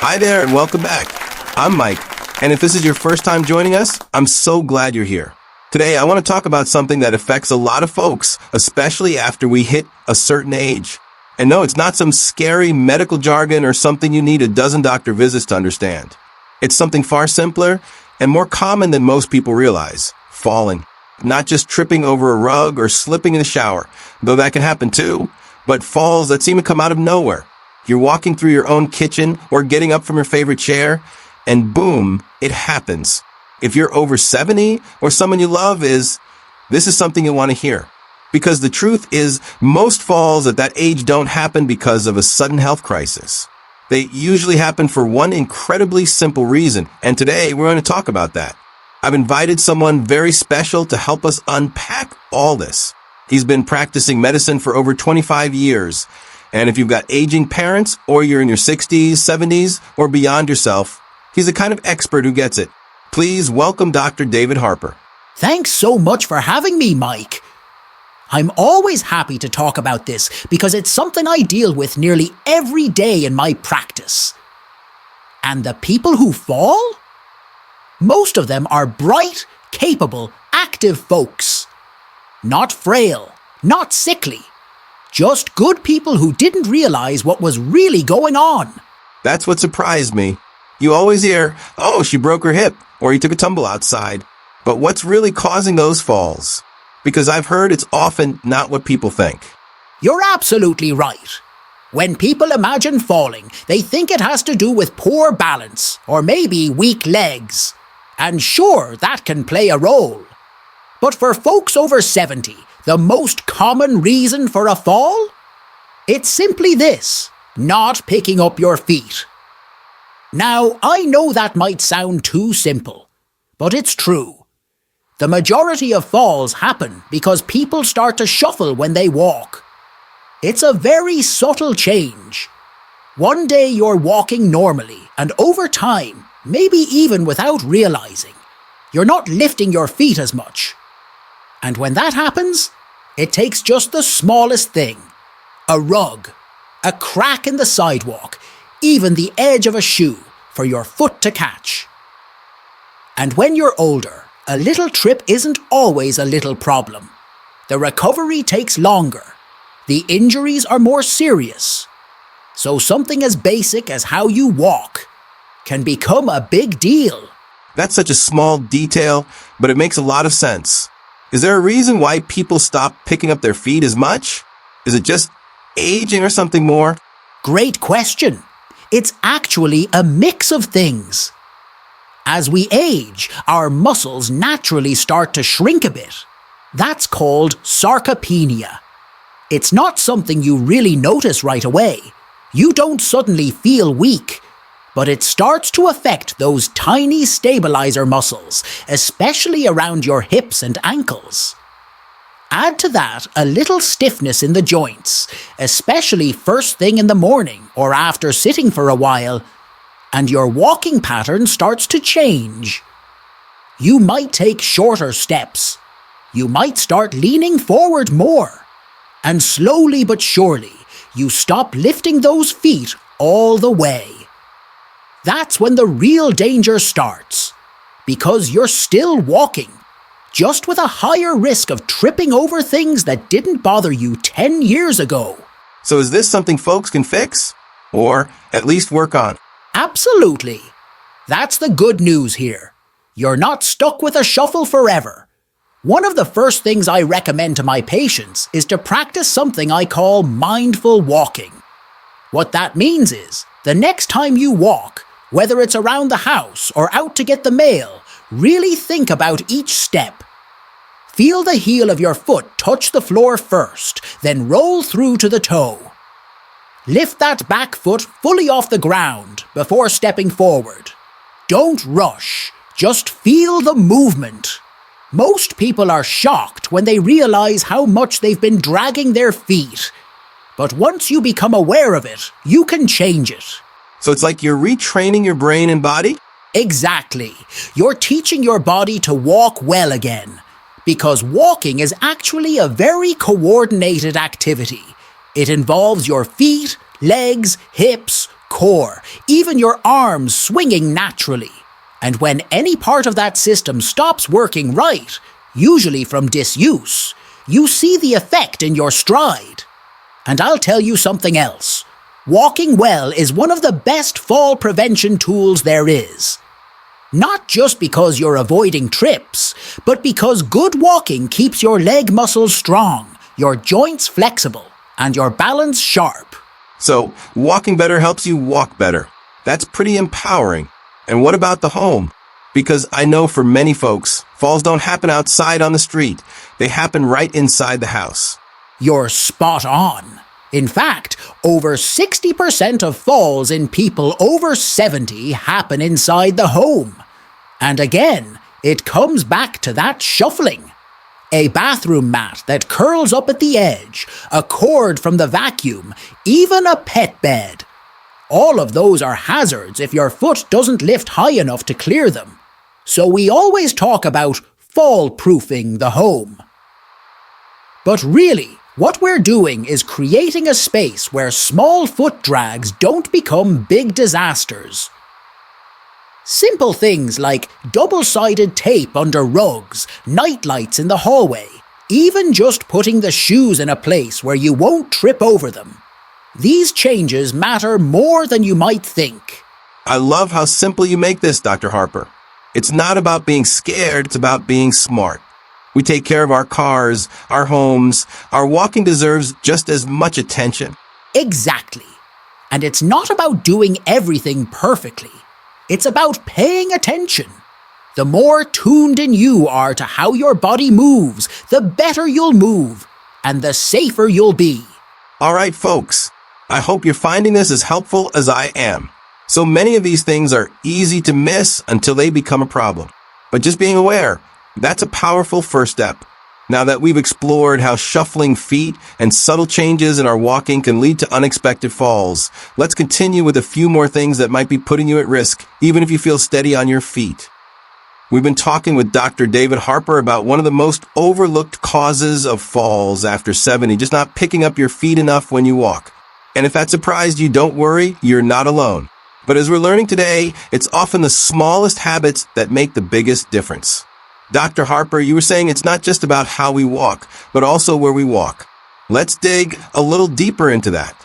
Hi there and welcome back. I'm Mike, and if this is your first time joining us, I'm so glad you're here. Today, I want to talk about something that affects a lot of folks, especially after we hit a certain age. And no, it's not some scary medical jargon or something you need a dozen doctor visits to understand. It's something far simpler and more common than most people realize: falling. Not just tripping over a rug or slipping in the shower, though that can happen too, but falls that seem to come out of nowhere. You're walking through your own kitchen or getting up from your favorite chair, and boom, it happens. If you're over 70 or someone you love this is something you want to hear. Because the truth is, most falls at that age don't happen because of a sudden health crisis. They usually happen for one incredibly simple reason, and today we're going to talk about that. I've invited someone very special to help us unpack all this. He's been practicing medicine for over 25 years. And if you've got aging parents, or you're in your 60s, 70s, or beyond yourself, he's the kind of expert who gets it. Please welcome Dr. David Harper. Thanks so much for having me, Mike. I'm always happy to talk about this because it's something I deal with nearly every day in my practice. And the people who fall? Most of them are bright, capable, active folks. Not frail, not sickly. Just good people who didn't realize what was really going on. That's what surprised me. You always hear, oh, she broke her hip, or he took a tumble outside. But what's really causing those falls? Because I've heard it's often not what people think. You're absolutely right. When people imagine falling, they think it has to do with poor balance, or maybe weak legs. And sure, that can play a role. But for folks over 70, the most common reason for a fall? It's simply this: not picking up your feet. Now, I know that might sound too simple, but it's true. The majority of falls happen because people start to shuffle when they walk. It's a very subtle change. One day you're walking normally, and over time, maybe even without realizing, you're not lifting your feet as much. And when that happens, it takes just the smallest thing: a rug, a crack in the sidewalk, even the edge of a shoe for your foot to catch. And when you're older, a little trip isn't always a little problem. The recovery takes longer. The injuries are more serious. So something as basic as how you walk can become a big deal. That's such a small detail, but it makes a lot of sense. Is there a reason why people stop picking up their feet as much? Is it just aging or something more? Great question. It's actually a mix of things. As we age, our muscles naturally start to shrink a bit. That's called sarcopenia. It's not something you really notice right away. You don't suddenly feel weak, but it starts to affect those tiny stabilizer muscles, especially around your hips and ankles. Add to that a little stiffness in the joints, especially first thing in the morning or after sitting for a while, and your walking pattern starts to change. You might take shorter steps. You might start leaning forward more. And slowly but surely, you stop lifting those feet all the way. That's when the real danger starts, because you're still walking, just with a higher risk of tripping over things that didn't bother you 10 years ago. So is this something folks can fix? Or at least work on? Absolutely. That's the good news here. You're not stuck with a shuffle forever. One of the first things I recommend to my patients is to practice something I call mindful walking. What that means is, the next time you walk, whether it's around the house or out to get the mail, really think about each step. Feel the heel of your foot touch the floor first, then roll through to the toe. Lift that back foot fully off the ground before stepping forward. Don't rush, just feel the movement. Most people are shocked when they realize how much they've been dragging their feet. But once you become aware of it, you can change it. So it's like you're retraining your brain and body? Exactly. You're teaching your body to walk well again. Because walking is actually a very coordinated activity. It involves your feet, legs, hips, core, even your arms swinging naturally. And when any part of that system stops working right, usually from disuse, you see the effect in your stride. And I'll tell you something else. Walking well is one of the best fall prevention tools there is. Not just because you're avoiding trips, but because good walking keeps your leg muscles strong, your joints flexible, and your balance sharp. So, walking better helps you walk better. That's pretty empowering. And what about the home? Because I know for many folks, falls don't happen outside on the street. They happen right inside the house. You're spot on. In fact, over 60% of falls in people over 70 happen inside the home. And again, it comes back to that shuffling. A bathroom mat that curls up at the edge, a cord from the vacuum, even a pet bed. All of those are hazards if your foot doesn't lift high enough to clear them. So we always talk about fall-proofing the home. But really, what we're doing is creating a space where small foot drags don't become big disasters. Simple things like double-sided tape under rugs, nightlights in the hallway, even just putting the shoes in a place where you won't trip over them. These changes matter more than you might think. I love how simple you make this, Dr. Harper. It's not about being scared, it's about being smart. We take care of our cars, our homes. Our walking deserves just as much attention. Exactly. And it's not about doing everything perfectly. It's about paying attention. The more tuned in you are to how your body moves, the better you'll move, and the safer you'll be. All right, folks. I hope you're finding this as helpful as I am. So many of these things are easy to miss until they become a problem. But just being aware, that's a powerful first step. Now that we've explored how shuffling feet and subtle changes in our walking can lead to unexpected falls, let's continue with a few more things that might be putting you at risk, even if you feel steady on your feet. We've been talking with Dr. David Harper about one of the most overlooked causes of falls after 70, just not picking up your feet enough when you walk. And if that surprised you, don't worry, you're not alone. But as we're learning today, it's often the smallest habits that make the biggest difference. Dr. Harper, you were saying it's not just about how we walk, but also where we walk. Let's dig a little deeper into that.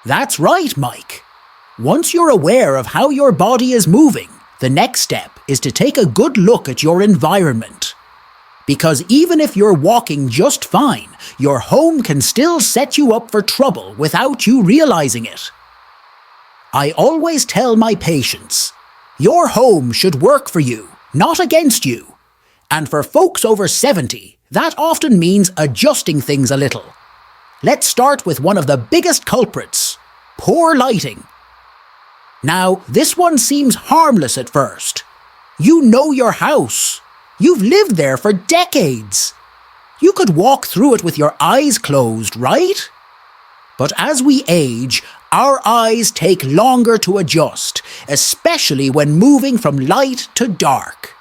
That's right, Mike. Once you're aware of how your body is moving, the next step is to take a good look at your environment. Because even if you're walking just fine, your home can still set you up for trouble without you realizing it. I always tell my patients, your home should work for you, not against you. And for folks over 70, that often means adjusting things a little. Let's start with one of the biggest culprits, poor lighting. Now, this one seems harmless at first. You know your house. You've lived there for decades. You could walk through it with your eyes closed, right? But as we age, our eyes take longer to adjust, especially when moving from light to dark.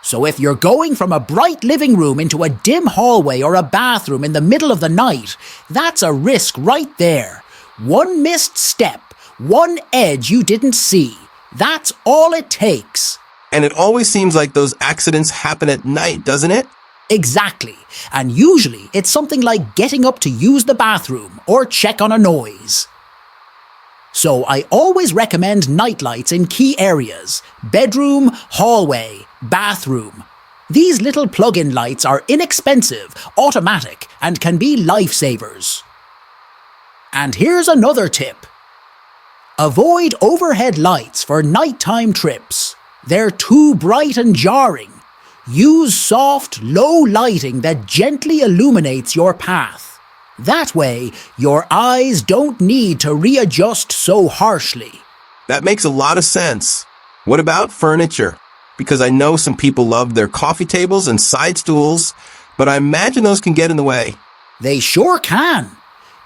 So if you're going from a bright living room into a dim hallway or a bathroom in the middle of the night, that's a risk right there. One missed step, one edge you didn't see. That's all it takes. And it always seems like those accidents happen at night, doesn't it? Exactly. And usually it's something like getting up to use the bathroom or check on a noise. So I always recommend nightlights in key areas: bedroom, hallway, bathroom. These little plug-in lights are inexpensive, automatic, and can be lifesavers. And here's another tip. Avoid overhead lights for nighttime trips. They're too bright and jarring. Use soft, low lighting that gently illuminates your path. That way, your eyes don't need to readjust so harshly. That makes a lot of sense. What about furniture? Because I know some people love their coffee tables and side stools, but I imagine those can get in the way. They sure can,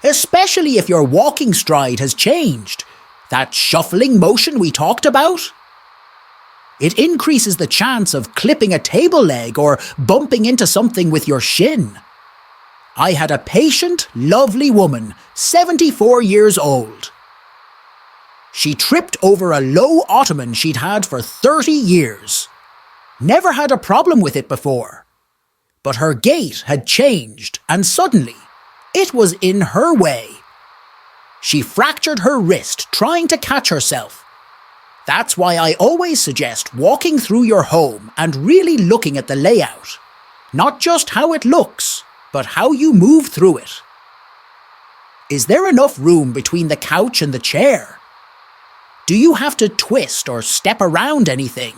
especially if your walking stride has changed. That shuffling motion we talked about? It increases the chance of clipping a table leg or bumping into something with your shin. I had a patient, lovely woman, 74 years old. She tripped over a low ottoman she'd had for 30 years. Never had a problem with it before. But her gait had changed, and suddenly, it was in her way. She fractured her wrist trying to catch herself. That's why I always suggest walking through your home and really looking at the layout. Not just how it looks, but how you move through it. Is there enough room between the couch and the chair? Do you have to twist or step around anything?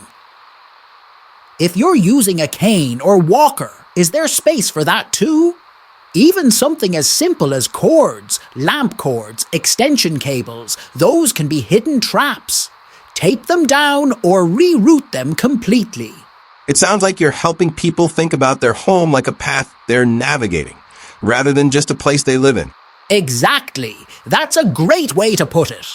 If you're using a cane or walker, is there space for that too? Even something as simple as cords, lamp cords, extension cables, those can be hidden traps. Tape them down or reroute them completely. It sounds like you're helping people think about their home like a path they're navigating, rather than just a place they live in. Exactly. That's a great way to put it.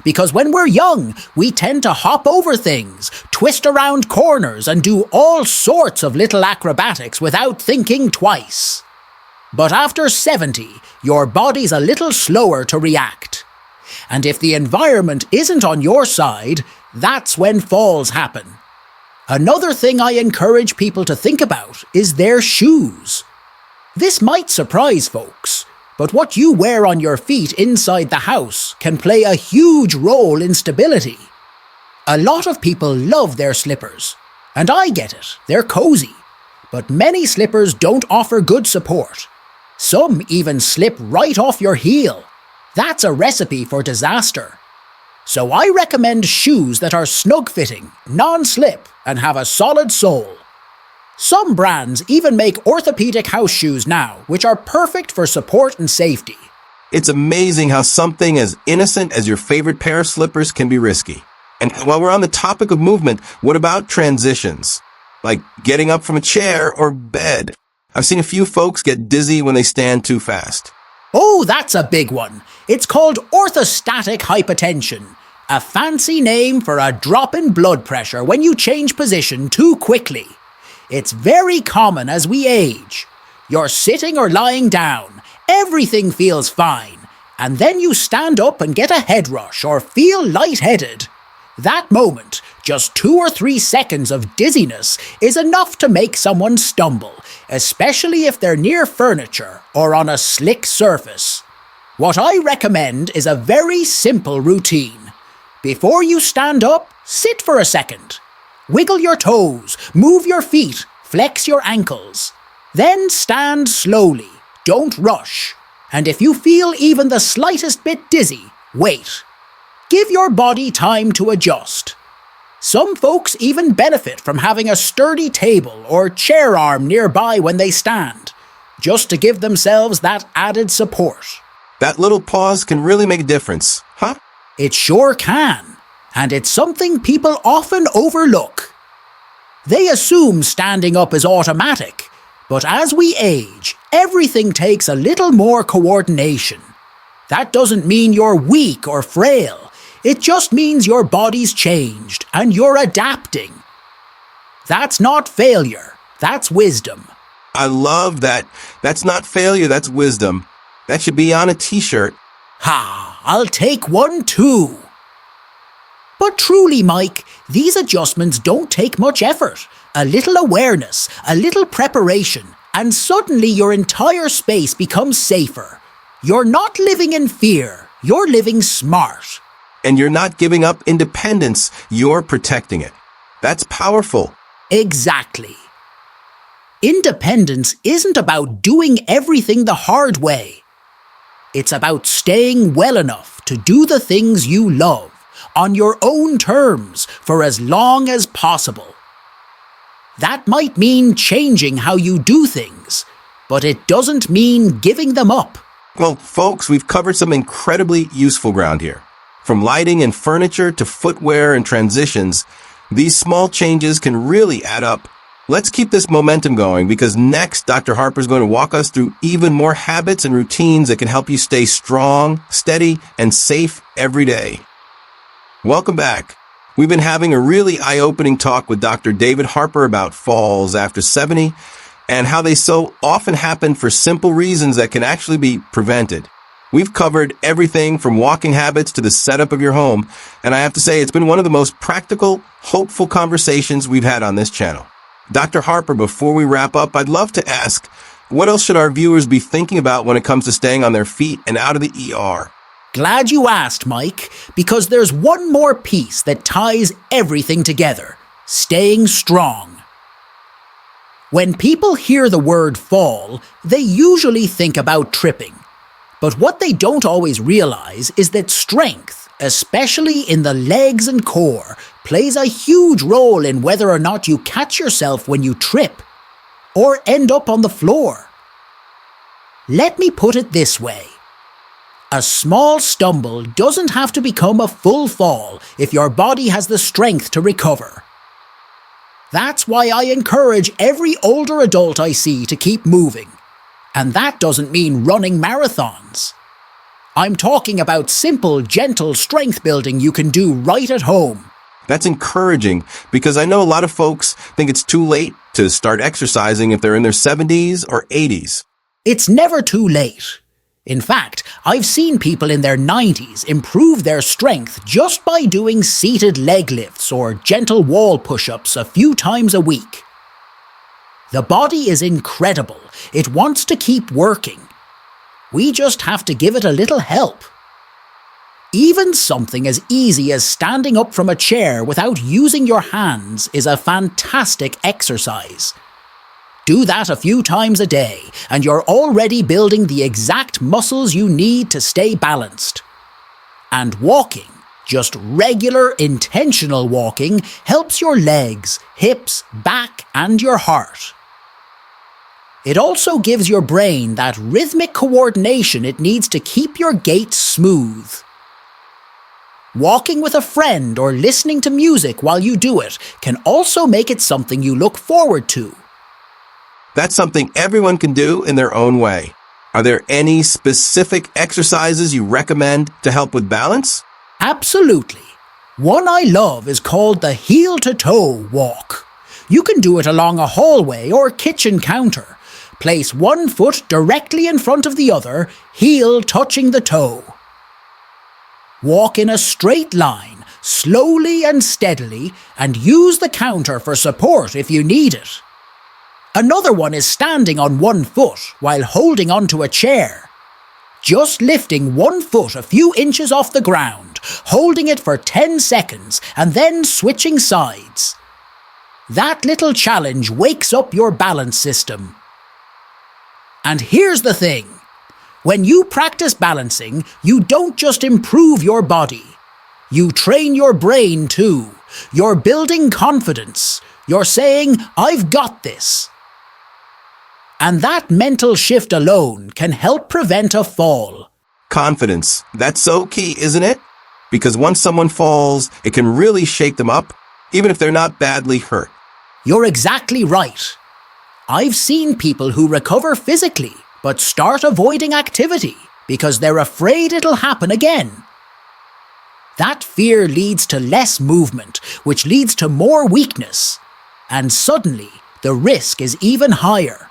Because when we're young, we tend to hop over things, twist around corners, and do all sorts of little acrobatics without thinking twice. But after 70, your body's a little slower to react. And if the environment isn't on your side, that's when falls happen. Another thing I encourage people to think about is their shoes. This might surprise folks, but what you wear on your feet inside the house can play a huge role in stability. A lot of people love their slippers, and I get it, they're cozy. But many slippers don't offer good support. Some even slip right off your heel. That's a recipe for disaster. So I recommend shoes that are snug-fitting, non-slip, and have a solid sole. Some brands even make orthopedic house shoes now, which are perfect for support and safety. It's amazing how something as innocent as your favorite pair of slippers can be risky. And while we're on the topic of movement, what about transitions? Like getting up from a chair or bed. I've seen a few folks get dizzy when they stand too fast. Oh, that's a big one. It's called orthostatic hypotension, a fancy name for a drop in blood pressure when you change position too quickly. It's very common as we age. You're sitting or lying down, everything feels fine, and then you stand up and get a head rush or feel lightheaded. That moment, just 2 or 3 seconds of dizziness, is enough to make someone stumble, especially if they're near furniture or on a slick surface. What I recommend is a very simple routine. Before you stand up, sit for a second. Wiggle your toes, move your feet, flex your ankles. Then stand slowly, don't rush. And if you feel even the slightest bit dizzy, wait. Give your body time to adjust. Some folks even benefit from having a sturdy table or chair arm nearby when they stand, just to give themselves that added support. That little pause can really make a difference, huh? It sure can, and it's something people often overlook. They assume standing up is automatic, but as we age, everything takes a little more coordination. That doesn't mean you're weak or frail. It just means your body's changed and you're adapting. That's not failure, that's wisdom. I love that. That's not failure, that's wisdom. That should be on a t-shirt. Ha, I'll take one too. But truly, Mike, these adjustments don't take much effort. A little awareness, a little preparation, and suddenly your entire space becomes safer. You're not living in fear, you're living smart. And you're not giving up independence, you're protecting it. That's powerful. Exactly. Independence isn't about doing everything the hard way. It's about staying well enough to do the things you love, on your own terms, for as long as possible. That might mean changing how you do things, but it doesn't mean giving them up. Well, folks, we've covered some incredibly useful ground here. From lighting and furniture to footwear and transitions, these small changes can really add up. Let's keep this momentum going because next, Dr. Harper is going to walk us through even more habits and routines that can help you stay strong, steady, and safe every day. Welcome back. We've been having a really eye-opening talk with Dr. David Harper about falls after 70 and how they so often happen for simple reasons that can actually be prevented. We've covered everything from walking habits to the setup of your home, and I have to say it's been one of the most practical, hopeful conversations we've had on this channel. Dr. Harper, before we wrap up, I'd love to ask, what else should our viewers be thinking about when it comes to staying on their feet and out of the ER? Glad you asked, Mike, because there's one more piece that ties everything together: staying strong. When people hear the word fall, they usually think about tripping. But what they don't always realize is that strength, especially in the legs and core, plays a huge role in whether or not you catch yourself when you trip or end up on the floor. Let me put it this way. A small stumble doesn't have to become a full fall if your body has the strength to recover. That's why I encourage every older adult I see to keep moving. And that doesn't mean running marathons. I'm talking about simple, gentle strength building you can do right at home. That's encouraging because I know a lot of folks think it's too late to start exercising if they're in their 70s or 80s. It's never too late. In fact, I've seen people in their 90s improve their strength just by doing seated leg lifts or gentle wall push-ups a few times a week. The body is incredible. It wants to keep working. We just have to give it a little help. Even something as easy as standing up from a chair without using your hands is a fantastic exercise. Do that a few times a day, and you're already building the exact muscles you need to stay balanced. And walking, just regular, intentional walking, helps your legs, hips, back, and your heart. It also gives your brain that rhythmic coordination it needs to keep your gait smooth. Walking with a friend or listening to music while you do it can also make it something you look forward to. That's something everyone can do in their own way. Are there any specific exercises you recommend to help with balance? Absolutely. One I love is called the heel-to-toe walk. You can do it along a hallway or kitchen counter. Place one foot directly in front of the other, heel touching the toe. Walk in a straight line, slowly and steadily, and use the counter for support if you need it. Another one is standing on one foot while holding onto a chair. Just lifting one foot a few inches off the ground, holding it for 10 seconds, and then switching sides. That little challenge wakes up your balance system. And here's the thing. When you practice balancing, you don't just improve your body. You train your brain too. You're building confidence. You're saying, "I've got this." And that mental shift alone can help prevent a fall. Confidence. That's so key, isn't it? Because once someone falls, it can really shake them up, even if they're not badly hurt. You're exactly right. I've seen people who recover physically, but start avoiding activity because they're afraid it'll happen again. That fear leads to less movement, which leads to more weakness. And suddenly, the risk is even higher.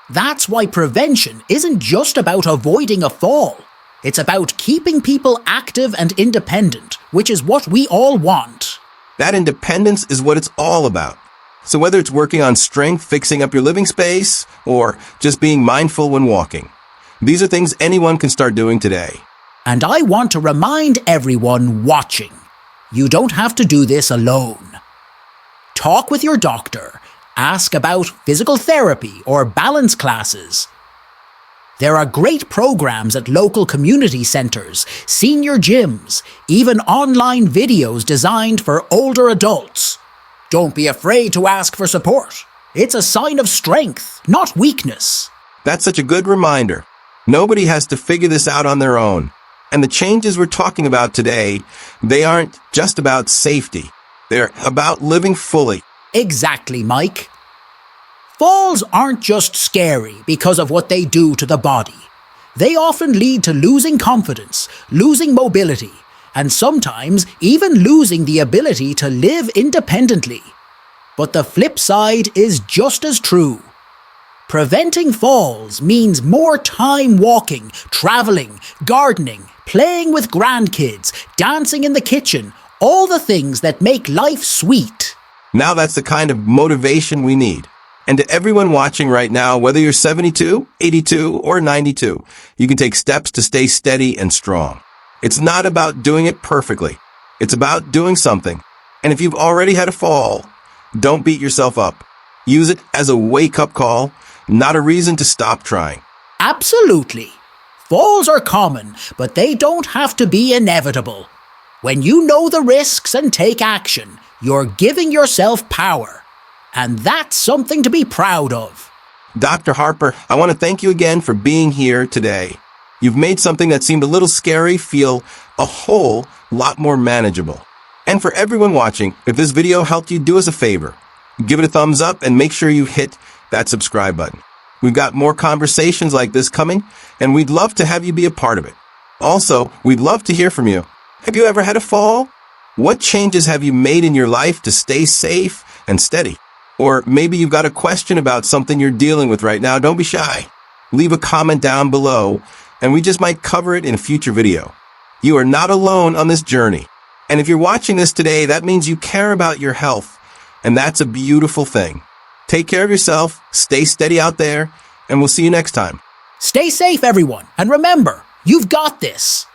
That's why prevention isn't just about avoiding a fall. It's about keeping people active and independent, which is what we all want. That independence is what it's all about. So whether it's working on strength, fixing up your living space, or just being mindful when walking, these are things anyone can start doing today. And I want to remind everyone watching, you don't have to do this alone. Talk with your doctor. Ask about physical therapy or balance classes. There are great programs at local community centers, senior gyms, even online videos designed for older adults. Don't be afraid to ask for support. It's a sign of strength, not weakness. That's such a good reminder. Nobody has to figure this out on their own. And the changes we're talking about today, they aren't just about safety. They're about living fully. Exactly, Mike. Falls aren't just scary because of what they do to the body. They often lead to losing confidence, losing mobility, and sometimes even losing the ability to live independently. But the flip side is just as true. Preventing falls means more time walking, traveling, gardening, playing with grandkids, dancing in the kitchen, all the things that make life sweet. Now that's the kind of motivation we need. And to everyone watching right now, whether you're 72, 82, or 92, you can take steps to stay steady and strong. It's not about doing it perfectly. It's about doing something. And if you've already had a fall, don't beat yourself up. Use it as a wake-up call, not a reason to stop trying. Absolutely. Falls are common, but they don't have to be inevitable. When you know the risks and take action, you're giving yourself power. And that's something to be proud of. Dr. Harper, I want to thank you again for being here today. You've made something that seemed a little scary feel a whole lot more manageable. And for everyone watching, if this video helped you, do us a favor. Give it a thumbs up and make sure you hit that subscribe button. We've got more conversations like this coming, and we'd love to have you be a part of it. Also, we'd love to hear from you. Have you ever had a fall? What changes have you made in your life to stay safe and steady? Or maybe you've got a question about something you're dealing with right now. Don't be shy. Leave a comment down below, and we just might cover it in a future video. You are not alone on this journey. And if you're watching this today, that means you care about your health, and that's a beautiful thing. Take care of yourself, stay steady out there, and we'll see you next time. Stay safe, everyone, and remember, you've got this.